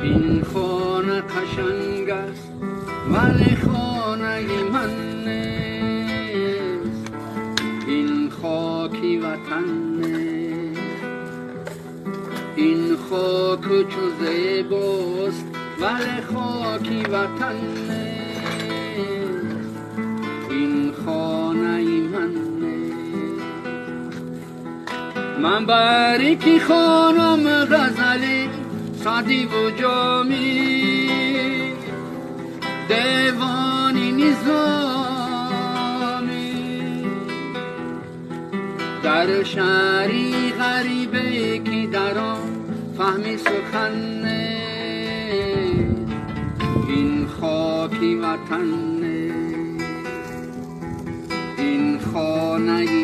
این خانه قشنگ است ولی خانه من نیست، این خاکی وطن نیست. این خاک چو زیباست ولی خاکی وطن نیست، این خانه من نیست. من باریکی خانم غزلی سعدی و جامی، دیوانی نظامی، در شهری غریبه که در آن فهمی سخن نیست، این خاکی وطن نیست، این خانه